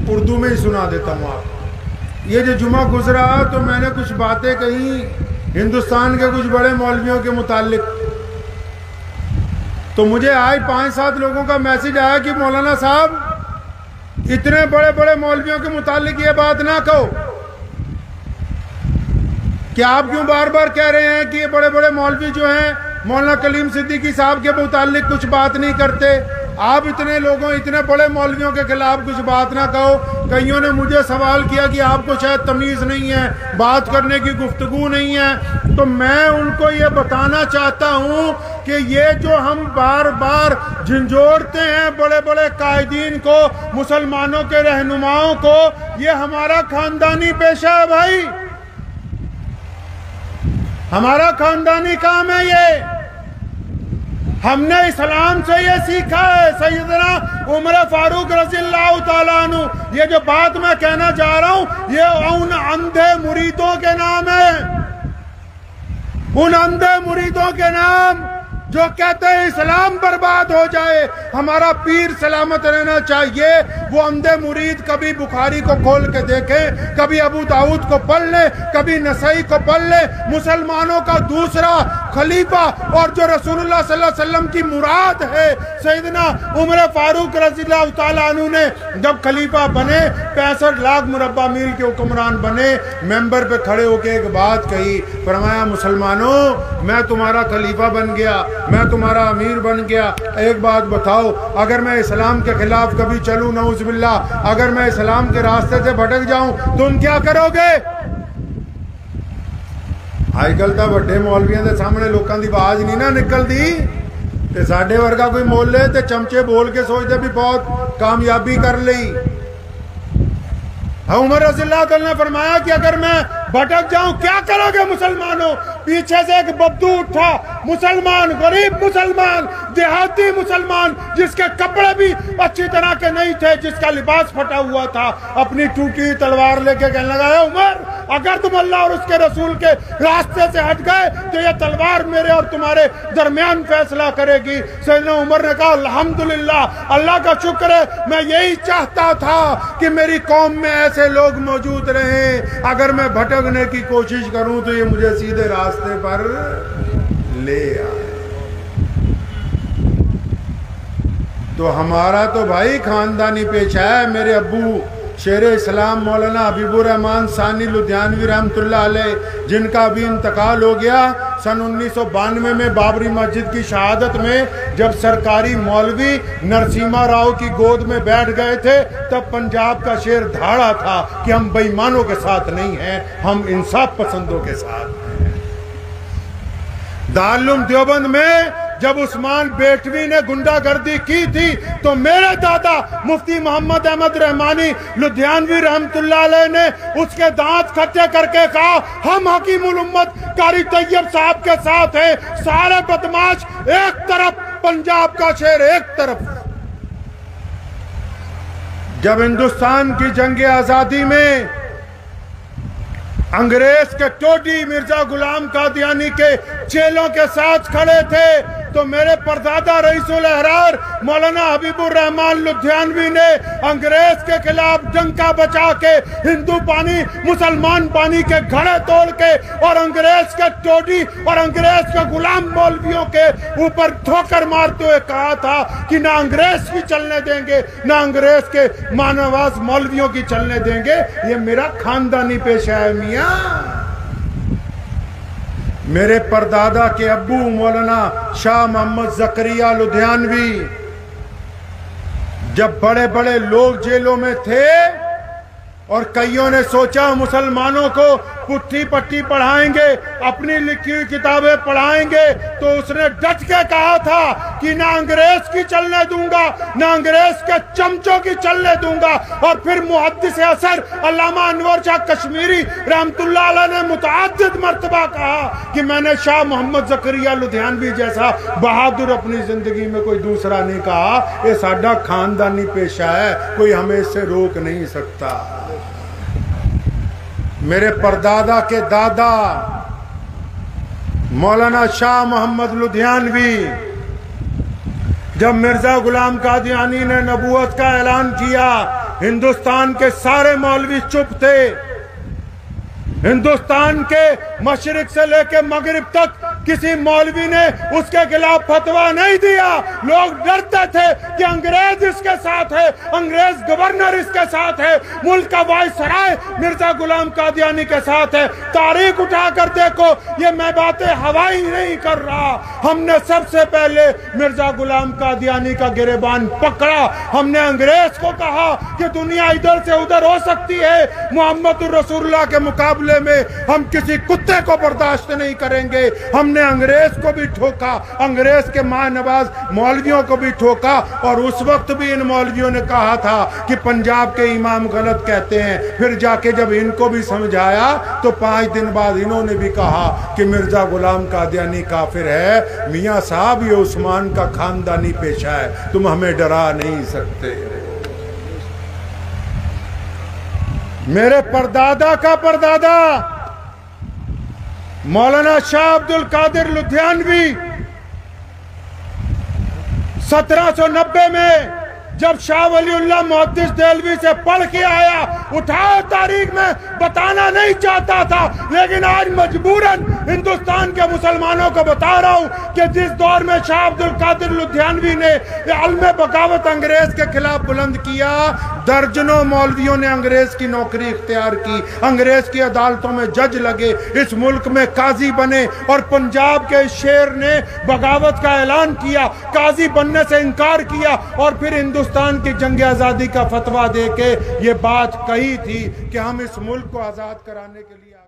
उर्दू में ही सुना देता हूँ आप। ये जो जुमा गुजरा तो मैंने कुछ बातें कही हिंदुस्तान के कुछ बड़े मौलवियों के मुतालिक, तो मुझे आज 5-7 लोगों का मैसेज आया कि मौलाना साहब इतने बड़े बड़े मौलवियों के मुतालिक ये बात ना कहो, कि आप क्यों बार बार कह रहे हैं कि ये बड़े बड़े मौलवी जो हैं मौलाना कलीम सिद्दीकी साहब के मुतालिक कुछ बात नहीं करते, आप इतने लोगों इतने बड़े मौलवियों के खिलाफ कुछ बात ना कहो। कईयों ने मुझे सवाल किया कि आपको शायद तमीज़ नहीं है, बात करने की गुफ्तगू नहीं है। तो मैं उनको ये बताना चाहता हूँ कि ये जो हम बार बार झंझोड़ते हैं बड़े बड़े कायदीन को, मुसलमानों के रहनुमाओं को, ये हमारा खानदानी पेशा है भाई, हमारा खानदानी काम है ये। हमने इस्लाम से ये सीखा है। सैयदना उमर फारूक रज़ियल्लाहु ताला अन्हु, ये जो बात मैं कहना जा रहा हूं ये उन अंधे मुरीदों के नाम है, उन अंधे मुरीदों के नाम जो कहते हैं इस्लाम बर्बाद हो जाए, हमारा पीर सलामत रहना चाहिए। वो अंधे मुरीद कभी बुखारी को खोल के देखे, कभी अबू दाऊद को पढ़ ले, कभी नसई को पढ़ ले। मुसलमानों का दूसरा खलीफा और जो रसूलुल्लाह सल्लल्लाहु अलैहि वसल्लम की मुराद है, सैयदना उमर फारूक रज़ियल्लाहु ताला अन्हु ने जब खलीफा बने, 65 लाख मुरब्बा मील के हुक्मरान बने, मेंबर पे खड़े होके एक बात कही, फरमाया मुसलमानों मैं तुम्हारा खलीफा बन गया, मैं तुम्हारा अमीर बन गया, एक बात बताओ, अगर मैं इस्लाम के खिलाफ कभी चलूं नऊज़ुबिल्लाह, अगर मैं इस्लाम के रास्ते से भटक जाऊं तुम क्या करोगे? आजकल तो बड़े मौलवियों के सामने लोगों की आवाज नहीं ना निकलती, ते साडे वर्गा कोई मोले ते चमचे बोल के सोचते भी बहुत कामयाबी कर ली। उमर रज़ियल्लाहु ताला ने फरमाया कि अगर मैं भटक जाऊं क्या करोगे मुसलमानों? पीछे से एक बद्दू उठा, मुसलमान, गरीब मुसलमान, देहाती मुसलमान, जिसके कपड़े भी अच्छी तरह के नहीं थे, जिसका लिबास फटा हुआ था, अपनी टूटी तलवार लेके कहने लगा, उमर अगर तुम अल्लाह और उसके रसूल के रास्ते से हट गए तो यह तलवार मेरे और तुम्हारे दरमियान फैसला करेगी। सैयदना उमर ने कहा अल्हम्दुलिल्लाह, अल्लाह का शुक्र है, मैं यही चाहता था कि मेरी कौम में ऐसे लोग मौजूद रहें, अगर मैं भटकने की कोशिश करूं तो ये मुझे सीधे रास्ते पर ले आए। तो हमारा तो भाई खानदानी पेशा है। मेरे अब्बू शेर इस्लाम मौलाना हबीबुर रहमान सानी लुधियानवी रहमतुल्लाह अलैह, जिनका अभी इंतकाल हो गया सन 1992 में बाबरी मस्जिद की शहादत में, जब सरकारी मौलवी नरसिम्हा राव की गोद में बैठ गए थे, तब पंजाब का शेर धाड़ा था कि हम बेईमानों के साथ नहीं हैं, हम इंसाफ पसंदों के साथ हैं। दारुल उलूम देवबंद में जब उस्मान बेटवी ने गुंडागर्दी की थी तो मेरे दादा मुफ्ती मोहम्मद अहमद रहमानी लुधियानवी रहमतुल्लाह अलैह ने उसके दांत खट्टे करके कहा, हम हकीमुल उम्मत कारी तैयब साहब के साथ हैं, सारे बदमाश एक तरफ, पंजाब का शेर एक तरफ। जब हिंदुस्तान की जंग आजादी में अंग्रेज के टोडी मिर्जा गुलाम कादियानी के चेलों के साथ खड़े थे, तो मेरे परदादा रईसुल अहरार मौलाना हबीबुर रहमान लुधियानवी ने अंग्रेज के खिलाफ डंका बचा के हिंदू पानी मुसलमान पानी के घड़े तोड़ के और अंग्रेज के टोडी और अंग्रेज के गुलाम मौलवियों के ऊपर ठोकर मारते हुए कहा था कि ना अंग्रेज की चलने देंगे, ना अंग्रेज के मानवास मौलवियों की चलने देंगे। ये मेरा खानदानी पेशा है मियां। मेरे परदादा के अब्बू मौलाना शाह मोहम्मद ज़करिया लुधियानवी, जब बड़े बड़े लोग जेलों में थे और कईयों ने सोचा मुसलमानों को पुट्ठी पट्टी पढ़ाएंगे, अपनी लिखी हुई किताबें पढ़ाएंगे, तो उसने डट के कहा था कि ना अंग्रेज की चलने दूंगा, ना अंग्रेज के चमचों की चलने दूंगा। और फिर मुहद्दिस असर अल्लामा अनवर शाह कश्मीरी रहमतुल्लाह अलैह ने मुतअद्दिद मर्तबा कहा कि मैंने शाह मोहम्मद ज़करिया लुधियानवी जैसा बहादुर अपनी जिंदगी में कोई दूसरा नहीं कहा। ये साडा खानदानी पेशा है, कोई हमें इससे रोक नहीं सकता। मेरे परदादा के दादा मौलाना शाह मोहम्मद लुधियानवी, जब मिर्जा गुलाम कादियानी ने नबूवत का ऐलान किया हिंदुस्तान के सारे मौलवी चुप थे। हिंदुस्तान के मशरिक से लेकर मगरिब तक किसी मौलवी ने उसके खिलाफ फतवा नहीं दिया। लोग डरते थे कि अंग्रेज इसके साथ है, अंग्रेज गवर्नर इसके साथ है, मुल्क का वायसराय मिर्जा गुलाम कादियानी के साथ है। तारीख उठाकर देखो, ये मैं बातें हवाई नहीं कर रहा। हमने सबसे पहले मिर्जा गुलाम कादियानी का गिरेबान पकड़ा। हमने अंग्रेज को कहा कि दुनिया इधर से उधर हो सकती है, मोहम्मद रसूलुल्लाह के मुकाबले में हम किसी कुत्ते को बर्दाश्त नहीं करेंगे। हमने अंग्रेज को भी ठोका, अंग्रेज के मां नवाज मौलवियों को भी ठोका। और उस वक्त भी इन मौलवियों ने कहा था कि पंजाब के इमाम गलत कहते हैं। फिर जाके जब इनको भी समझाया तो 5 दिन बाद इन्होंने भी कहा कि मिर्जा गुलाम कादियानी काफिर है। मियां साहब, ये उस्मान का खानदानी पेशा है, तुम हमें डरा नहीं सकते। मेरे परदादा का परदादा मौलाना शाह अब्दुल कादिर लुधियानवी 1790 में जब शाह वलीउल्लाह मुहद्दिस देहलवी से पढ़ के आया, उठाओ तारीख में बताना नहीं चाहता था, लेकिन आज मजबूरन हिंदुस्तान के मुसलमानों को बता रहा हूं कि जिस दौर में शाह अब्दुल कादिर लुधियानवी ने अलमे बगावत अंग्रेज के खिलाफ बुलंद किया, दर्जनों मौलवियों ने अंग्रेज की नौकरी इख्तियार की, अंग्रेज की अदालतों में जज लगे, इस मुल्क में काजी बने। और पंजाब के शेर ने बगावत का ऐलान किया, काजी बनने से इनकार किया और फिर हिंदुस्तान की जंग आजादी का फतवा देके ये बात कही थी कि हम इस मुल्क को आजाद कराने के लिए